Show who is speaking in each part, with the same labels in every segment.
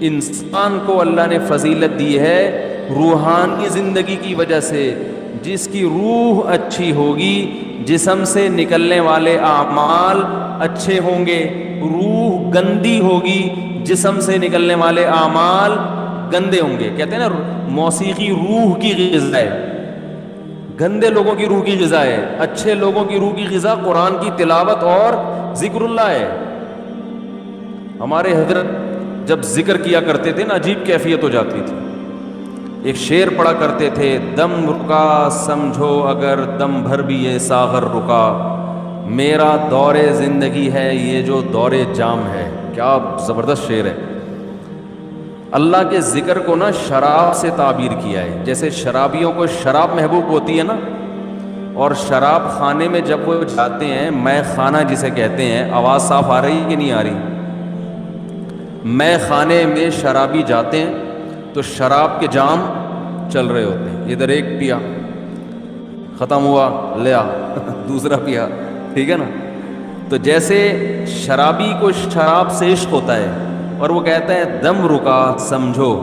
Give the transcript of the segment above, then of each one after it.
Speaker 1: انسان کو اللہ نے فضیلت دی ہے روحانی زندگی کی وجہ سے. جس کی روح اچھی ہوگی جسم سے نکلنے والے اعمال اچھے ہوں گے. روح گندی ہوگی جسم سے نکلنے والے اعمال گندے ہوں گے. کہتے ہیں نا موسیقی روح کی غذا ہے. گندے لوگوں کی روح کی غذا ہے. اچھے لوگوں کی روح کی غذا قرآن کی تلاوت اور ذکر اللہ ہے. ہمارے حضرت جب ذکر کیا کرتے تھے نا عجیب کیفیت ہو جاتی تھی. ایک شعر پڑھا کرتے تھے, دم رکا سمجھو اگر دم بھر بھی یہ ساغر رکا, میرا دور زندگی ہے یہ جو دور جام ہے. کیا زبردست شعر ہے. اللہ کے ذکر کو نا شراب سے تعبیر کیا ہے. جیسے شرابیوں کو شراب محبوب ہوتی ہے نا, اور شراب خانے میں جب وہ جاتے ہیں, میں خانہ جسے کہتے ہیں, آواز صاف آ رہی ہے کہ نہیں آ رہی؟ میں خانے میں شرابی جاتے ہیں تو شراب کے جام چل رہے ہوتے ہیں. ادھر ایک پیا, ختم ہوا, لیا دوسرا پیا, ٹھیک ہے نا. تو جیسے شرابی کو شراب سے عشق ہوتا ہے اور وہ کہتا ہے دم رکا سمجھو,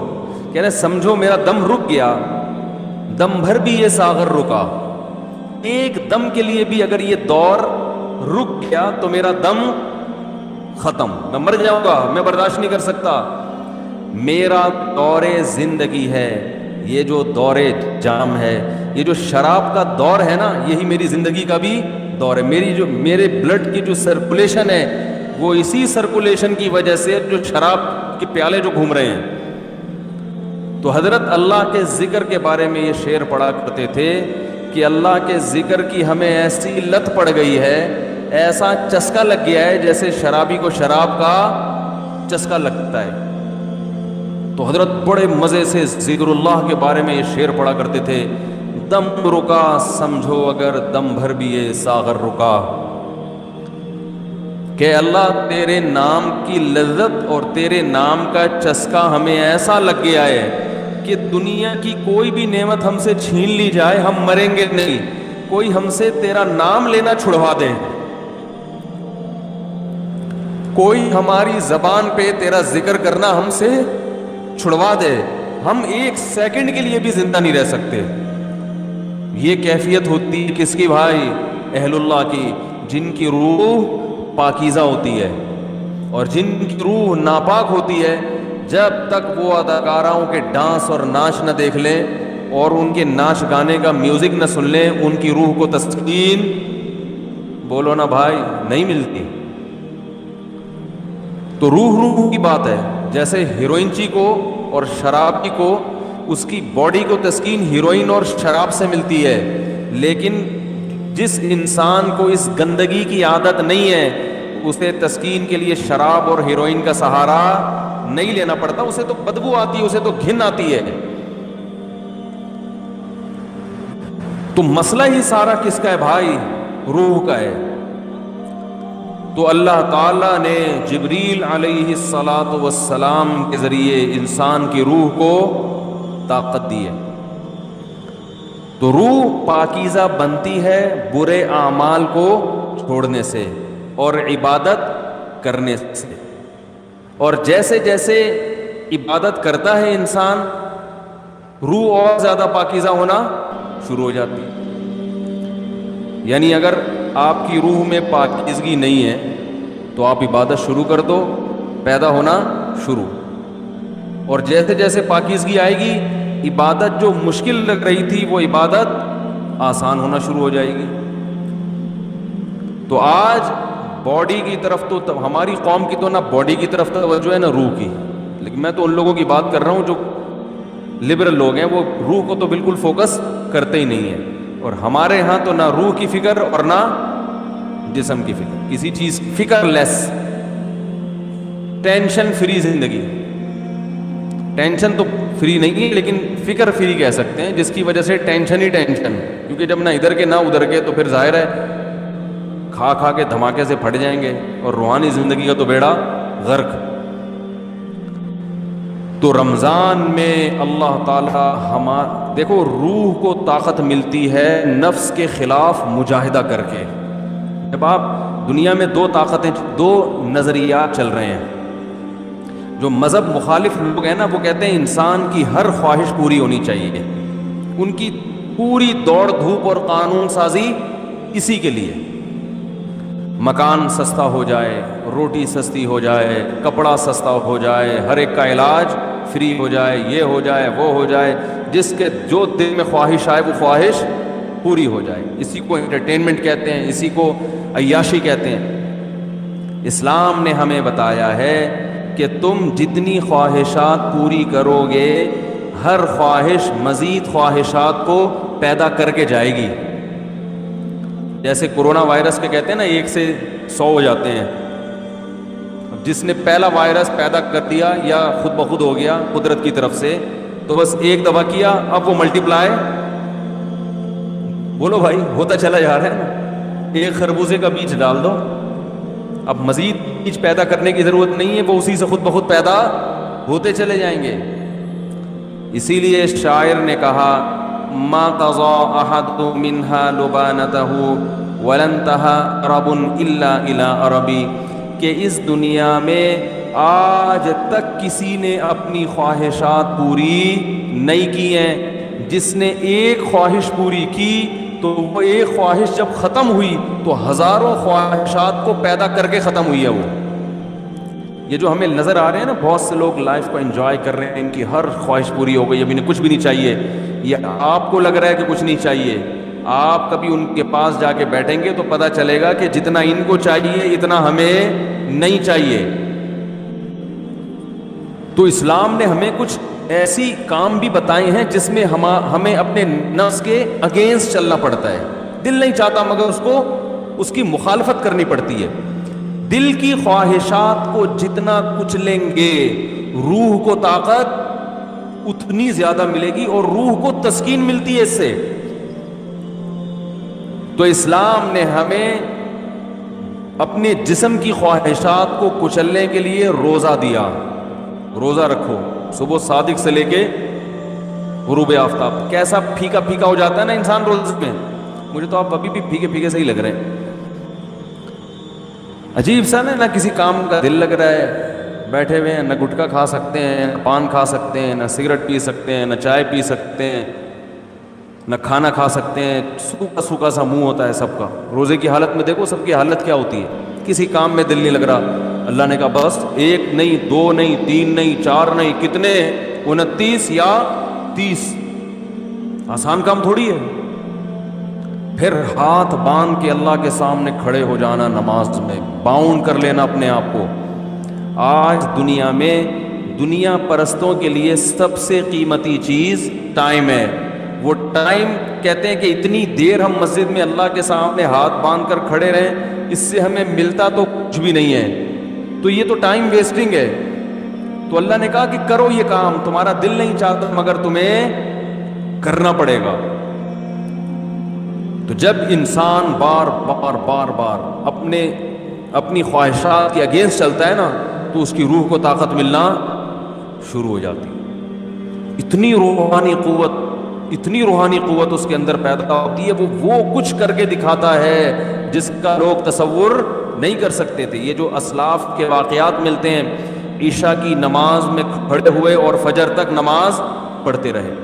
Speaker 1: کہہ رہے سمجھو میرا دم رک گیا, دم بھر بھی یہ ساغر رکا. ایک دم کے لیے بھی اگر یہ دور رک گیا تو میرا دم ختم, میں مر جاؤں گا, میں برداشت نہیں کر سکتا. میرا دور زندگی ہے یہ جو دور جام ہے, یہ جو شراب کا دور ہے نا یہی میری زندگی کا بھی دور ہے. میرے بلڈ کی جو سرکولیشن ہے وہ اسی سرکولیشن کی وجہ سے جو شراب کے پیالے جو گھوم رہے ہیں. تو حضرت اللہ کے ذکر کے بارے میں یہ شعر پڑھا کرتے تھے کہ اللہ کے ذکر کی ہمیں ایسی لت پڑ گئی ہے, ایسا چسکا لگ گیا ہے جیسے شرابی کو شراب کا چسکا لگتا ہے. تو حضرت بڑے مزے سے ذکر اللہ کے بارے میں یہ شعر پڑھا کرتے تھے, دم رکا سمجھو اگر دم بھر بھی یہ ساغر رکا, کہ اللہ تیرے نام کی لذت اور تیرے نام کا چسکا ہمیں ایسا لگ گیا ہے کہ دنیا کی کوئی بھی نعمت ہم سے چھین لی جائے ہم مریں گے نہیں. کوئی ہم سے تیرا نام لینا چھڑوا دے, کوئی ہماری زبان پہ تیرا ذکر کرنا ہم سے چھڑوا دے, ہم ایک سیکنڈ کے لیے بھی زندہ نہیں رہ سکتے. یہ کیفیت ہوتی کس کی بھائی؟ اہل اللہ کی, جن کی روح پاکیزہ ہوتی ہے. اور جن کی روح ناپاک ہوتی ہے, جب تک وہ اداکاراؤں کے ڈانس اور ناچ نہ دیکھ لیں اور ان کے ناچ گانے کا میوزک نہ سن لیں, ان کی روح کو تسکین بولو نا بھائی نہیں ملتی. تو روح کی بات ہے. جیسے ہیروئنچی کو اور شرابی کو اس کی باڈی کو تسکین ہیروئن اور شراب سے ملتی ہے, لیکن جس انسان کو اس گندگی کی عادت نہیں ہے اسے تسکین کے لیے شراب اور ہیروئن کا سہارا نہیں لینا پڑتا. اسے تو بدبو آتی ہے, اسے تو گھن آتی ہے. تو مسئلہ ہی سارا کس کا ہے بھائی؟ روح کا ہے. تو اللہ تعالیٰ نے جبریل علیہ الصلاۃ والسلام کے ذریعے انسان کی روح کو طاقت دی ہے. تو روح پاکیزہ بنتی ہے برے اعمال کو چھوڑنے سے اور عبادت کرنے سے. اور جیسے جیسے عبادت کرتا ہے انسان, روح اور زیادہ پاکیزہ ہونا شروع ہو جاتی ہے. یعنی اگر آپ کی روح میں پاکیزگی نہیں ہے تو آپ عبادت شروع کر دو, پیدا ہونا شروع. اور جیسے جیسے پاکیزگی آئے گی, عبادت جو مشکل لگ رہی تھی وہ عبادت آسان ہونا شروع ہو جائے گی. تو آج باڈی کی طرف تو ہماری قوم کی تو نہ باڈی کی طرف توجہ ہے نہ روح کی, لیکن میں تو ان لوگوں کی بات کر رہا ہوں جو لبرل لوگ ہیں, وہ روح کو تو بالکل فوکس کرتے ہی نہیں ہیں. اور ہمارے ہاں تو نہ روح کی فکر اور نہ جسم کی فکر, کسی چیز کی فکر لیس, ٹینشن فری زندگی. ٹینشن تو فری نہیں ہے لیکن فکر فری کہہ سکتے ہیں, جس کی وجہ سے ٹینشن ہی ٹینشن, کیونکہ جب نہ ادھر کے نہ ادھر کے تو پھر ظاہر ہے کھا کھا کے دھماکے سے پھٹ جائیں گے, اور روحانی زندگی کا تو بیڑا غرق. تو رمضان میں اللہ تعالی دیکھو روح کو طاقت ملتی ہے نفس کے خلاف مجاہدہ کر کے. جب آپ دنیا میں دو طاقتیں, دو نظریات چل رہے ہیں, جو مذہب مخالف لوگ ہیں نا وہ کہتے ہیں انسان کی ہر خواہش پوری ہونی چاہیے، ان کی پوری دوڑ دھوپ اور قانون سازی اسی کے لیے، مکان سستا ہو جائے، روٹی سستی ہو جائے، کپڑا سستا ہو جائے، ہر ایک کا علاج فری ہو جائے، یہ ہو جائے وہ ہو جائے، جس کے جو دل میں خواہش آئے وہ خواہش پوری ہو جائے، اسی کو انٹرٹینمنٹ کہتے ہیں، اسی کو عیاشی کہتے ہیں۔ اسلام نے ہمیں بتایا ہے کہ تم جتنی خواہشات پوری کرو گے ہر خواہش مزید خواہشات کو پیدا کر کے جائے گی۔ جیسے کورونا وائرس کے کہتے ہیں نا 1 سے 100 ہو جاتے ہیں، جس نے پہلا وائرس پیدا کر دیا یا خود بخود ہو گیا قدرت کی طرف سے، تو بس ایک دفعہ کیا، اب وہ ملٹی پلائی، بولو بھائی ہوتا چلا جا رہا ہے نا، ایک خربوزے کا بیج ڈال دو، اب مزید بیج پیدا کرنے کی ضرورت نہیں ہے، وہ اسی سے خود بخود پیدا ہوتے چلے جائیں گے۔ اسی لیے شاعر نے کہا ما قضى احد منها لبانته ولن تهرب الا الى عربی، کہ اس دنیا میں آج تک کسی نے اپنی خواہشات پوری نہیں کی ہیں، جس نے ایک خواہش پوری کی تو وہ ایک خواہش جب ختم ہوئی تو ہزاروں خواہشات کو پیدا کر کے ختم ہوئی ہے۔ وہ یہ جو ہمیں نظر آ رہے ہیں نا بہت سے لوگ لائف کو انجوائے کر رہے ہیں، ان کی ہر خواہش پوری ہو گئی، اب انہیں کچھ بھی نہیں چاہیے، یہ آپ کو لگ رہا ہے کہ کچھ نہیں چاہیے، آپ کبھی ان کے پاس جا کے بیٹھیں گے تو پتہ چلے گا کہ جتنا ان کو چاہیے اتنا ہمیں نہیں چاہیے۔ تو اسلام نے ہمیں کچھ ایسی کام بھی بتائے ہیں جس میں ہمیں اپنے نفس کے اگینسٹ چلنا پڑتا ہے، دل نہیں چاہتا مگر اس کی مخالفت کرنی پڑتی ہے۔ دل کی خواہشات کو جتنا کچلیں گے روح کو طاقت اتنی زیادہ ملے گی، اور روح کو تسکین ملتی ہے اس سے۔ تو اسلام نے ہمیں اپنے جسم کی خواہشات کو کچلنے کے لیے روزہ دیا، روزہ رکھو، صبح صادق سے لے کے غروب آفتاب۔ کیسا پھیکا پھیکا ہو جاتا ہے نا انسان روزے میں، مجھے تو آپ ابھی بھی پھیکے پھیکے سے ہی لگ رہے ہیں، عجیب سا نا کسی کام کا دل لگ رہا ہے، بیٹھے ہوئے ہیں، نہ گٹکا کھا سکتے ہیں، نہ پان کھا سکتے ہیں، نہ سگریٹ پی سکتے ہیں، نہ چائے پی سکتے ہیں، نہ کھانا کھا سکتے ہیں، سوکھا سوکھا سا منہ ہوتا ہے سب کا۔ روزے کی حالت میں دیکھو سب کی حالت کیا ہوتی ہے، کسی کام میں دل نہیں لگ رہا، اللہ نے کہا بس 1 نہیں 2 نہیں 3 نہیں 4 نہیں، کتنے 29 یا 30، آسان کام تھوڑی ہے۔ پھر ہاتھ باندھ کے اللہ کے سامنے کھڑے ہو جانا، نماز میں باؤنڈ کر لینا اپنے آپ کو۔ آج دنیا میں دنیا پرستوں کے لیے سب سے قیمتی چیز ٹائم ہے۔ وہ ٹائم کہتے ہیں کہ اتنی دیر ہم مسجد میں اللہ کے سامنے ہاتھ باندھ کر کھڑے رہیں، اس سے ہمیں ملتا تو کچھ بھی نہیں ہے، تو یہ تو ٹائم ویسٹنگ ہے۔ تو اللہ نے کہا کہ کرو یہ کام، تمہارا دل نہیں چاہتا مگر تمہیں کرنا پڑے گا۔ تو جب انسان بار بار بار بار اپنی خواہشات کے اگینسٹ چلتا ہے نا تو اس کی روح کو طاقت ملنا شروع ہو جاتی ہے، اتنی روحانی قوت اس کے اندر پیدا ہوتی ہے، وہ کچھ کر کے دکھاتا ہے جس کا لوگ تصور نہیں کر سکتے تھے۔ یہ جو اسلاف کے واقعات ملتے ہیں، عشاء کی نماز میں کھڑے ہوئے اور فجر تک نماز پڑھتے رہے،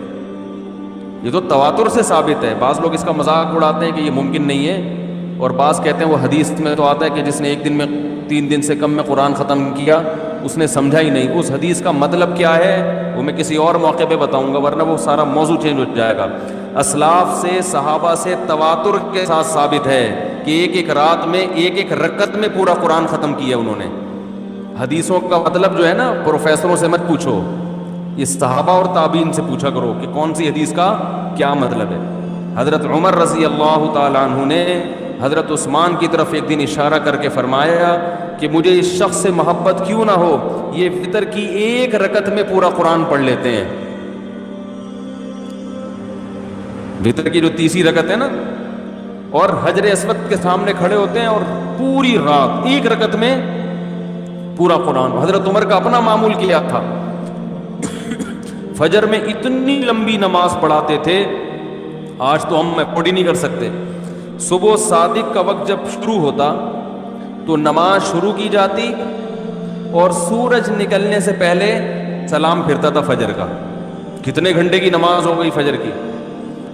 Speaker 1: یہ تو تواتر سے ثابت ہے۔ بعض لوگ اس کا مذاق اڑاتے ہیں کہ یہ ممکن نہیں ہے، اور بعض کہتے ہیں وہ حدیث میں تو آتا ہے کہ جس نے 1 دن میں 3 دن سے کم میں قرآن ختم کیا اس نے سمجھا ہی نہیں۔ اس حدیث کا مطلب کیا ہے وہ میں کسی اور موقع پہ بتاؤں گا، ورنہ وہ سارا موضوع چینج ہو جائے گا۔ اسلاف سے صحابہ سے تواتر کے ساتھ ثابت ہے کہ ایک رات میں 1 رکعت میں پورا قرآن ختم کیا انہوں نے۔ حدیثوں کا مطلب جو ہے نا پروفیسروں سے مت پوچھو، یہ صحابہ اور تابعین سے پوچھا کرو کہ کون سی حدیث کا کیا مطلب ہے۔ حضرت عمر رضی اللہ تعالیٰ عنہ نے حضرت عثمان کی طرف ایک دن اشارہ کر کے فرمایا کہ مجھے اس شخص سے محبت کیوں نہ ہو، یہ وتر کی 1 رکعت میں پورا قرآن پڑھ لیتے ہیں۔ وتر کی جو 30 رکعت ہے نا، اور حجر اسود کے سامنے کھڑے ہوتے ہیں اور پوری رات 1 رکعت میں پورا قرآن۔ حضرت عمر کا اپنا معمول کیا تھا، فجر میں اتنی لمبی نماز پڑھاتے تھے، آج تو ہم افورڈ ہی نہیں کر سکتے۔ صبح صادق کا وقت جب شروع ہوتا تو نماز شروع کی جاتی اور سورج نکلنے سے پہلے سلام پھرتا تھا فجر کا. کتنے گھنٹے کی نماز ہو گئی فجر کی.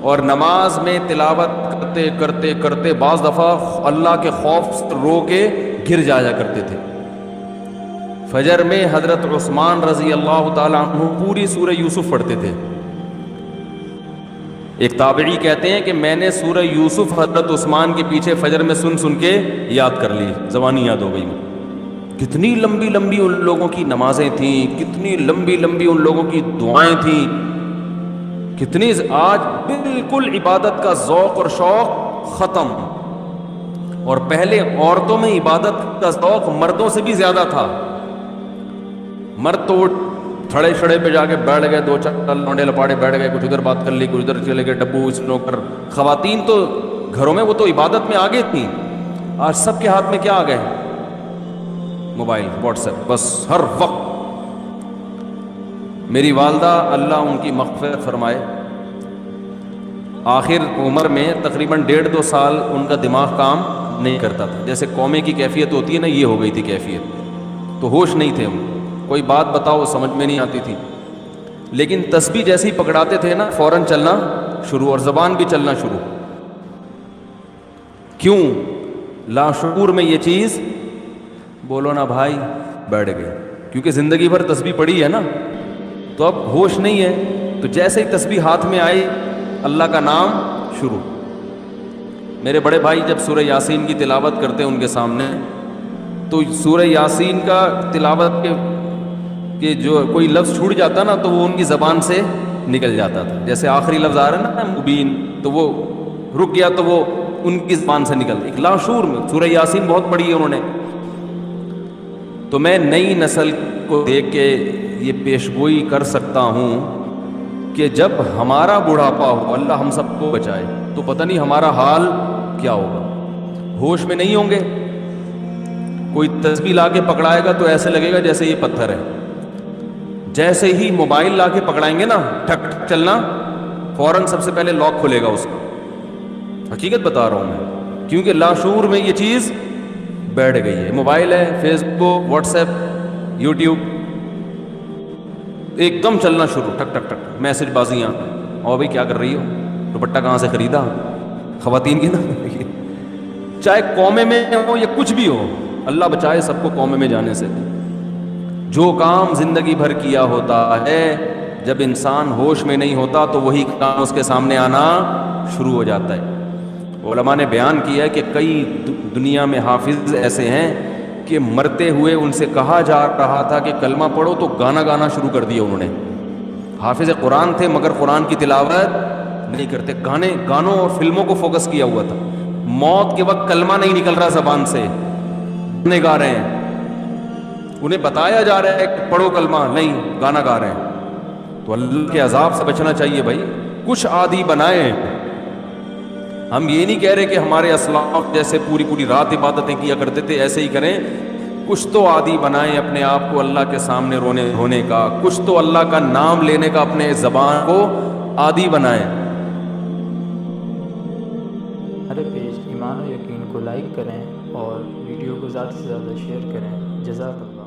Speaker 1: اور نماز میں تلاوت کرتے کرتے کرتے بعض دفعہ اللہ کے خوف سے رو کے گر جایا کرتے تھے. فجر میں حضرت عثمان رضی اللہ تعالیٰ عنہ پوری سورہ یوسف پڑھتے تھے. ایک تابعی کہتے ہیں کہ میں نے سورہ یوسف حضرت عثمان کے پیچھے فجر میں سن سن کے یاد کر لی, زبانی یاد ہو گئی. کتنی لمبی لمبی ان لوگوں کی نمازیں تھیں, کتنی لمبی لمبی ان لوگوں کی دعائیں تھیں, کتنی. آج بالکل عبادت کا ذوق اور شوق ختم. اور پہلے عورتوں میں عبادت کا ذوق مردوں سے بھی زیادہ تھا. مرد تو تھڑے چھڑے پہ جا کے بیٹھ گئے, دو چار لونڈے لپاڑے بیٹھ گئے, کچھ ادھر بات کر لی, کچھ ادھر چلے گئے, ڈبو اسنوکر. خواتین تو گھروں میں وہ تو عبادت میں آگے تھیں. آج سب کے ہاتھ میں کیا آ گئے؟ موبائل, واٹس ایپ, بس ہر وقت. میری والدہ اللہ ان کی مغفرت فرمائے, آخر عمر میں تقریباً 1.5-2 سال ان کا دماغ کام نہیں کرتا تھا. جیسے قومے کی کیفیت ہوتی ہے نا, یہ ہو گئی تھی کیفیت. تو ہوش نہیں تھے ان, کوئی بات بتاؤ سمجھ میں نہیں آتی تھی. لیکن تسبیح جیسے ہی پکڑاتے تھے نا, فوراً چلنا شروع, اور زبان بھی چلنا شروع. کیوں؟ لاشعور میں یہ چیز, بولو نا بھائی, بیٹھ گئے. کیونکہ زندگی بھر تسبیح پڑھی ہے نا, تو اب ہوش نہیں ہے. تو جیسے ہی تسبیح ہاتھ میں آئی, اللہ کا نام شروع. میرے بڑے بھائی جب سورہ یاسین کی تلاوت کرتے ان کے سامنے, تو سورہ یاسین کا تلاوت کہ جو کوئی لفظ چھوٹ جاتا نا تو وہ ان کی زبان سے نکل جاتا تھا. جیسے آخری لفظ آ رہا ہے نا مبین, تو وہ رک گیا تو وہ ان کی زبان سے نکل. ایک لاشعور میں سورہ یاسین بہت پڑھی ہے انہوں نے. تو میں نئی نسل کو دیکھ کے یہ پیشگوئی کر سکتا ہوں کہ جب ہمارا بڑھاپا ہو, اللہ ہم سب کو بچائے, تو پتہ نہیں ہمارا حال کیا ہوگا. ہوش میں نہیں ہوں گے. کوئی تسبیح لا کے پکڑائے گا تو ایسے لگے گا جیسے یہ پتھر ہے. جیسے ہی موبائل لا کے پکڑائیں گے نا, ٹھک ٹھک چلنا, فوراً سب سے پہلے لاک کھلے گا اس کا. حقیقت بتا رہا ہوں میں, کیونکہ لاشعور میں یہ چیز بیٹھ گئی ہے. موبائل ہے, فیس بک, واٹس ایپ, یوٹیوب, ایک دم چلنا شروع, ٹک ٹک ٹک, میسج بازیاں. اور بھائی کیا کر رہی ہو, دوپٹہ کہاں سے خریدا, خواتین کی نا. چاہے قومے میں ہو یا کچھ بھی ہو, اللہ بچائے سب کو قومے میں جانے سے. جو کام زندگی بھر کیا ہوتا ہے, جب انسان ہوش میں نہیں ہوتا تو وہی کام اس کے سامنے آنا شروع ہو جاتا ہے. علماء نے بیان کیا ہے کہ کئی دنیا میں حافظ ایسے ہیں کہ مرتے ہوئے ان سے کہا جا رہا تھا کہ کلمہ پڑھو تو گانا شروع کر دیا انہوں نے. حافظ قرآن تھے مگر قرآن کی تلاوت نہیں کرتے, گانوں اور فلموں کو فوکس کیا ہوا تھا. موت کے وقت کلمہ نہیں نکل رہا زبان سے, گانے گا رہے ہیں. انہیں بتایا جا رہا ہے کہ پڑھو کلمہ, نہیں, گانا گا رہے ہیں. تو اللہ کے عذاب سے بچنا چاہیے بھائی. کچھ عادی بنائیں. ہم یہ نہیں کہہ رہے کہ ہمارے اسلاف جیسے پوری رات عبادتیں کیا کرتے تھے ایسے ہی کریں. کچھ تو عادی بنائیں اپنے آپ کو اللہ کے سامنے رونے کا, کچھ تو اللہ کا نام لینے کا اپنے زبان کو عادی بنائیں.
Speaker 2: ہمارے پیج ایمان و یقین کو لائک کریں اور ویڈیو کو زیادہ سے زیادہ شیئر کریں. جزاک اللہ.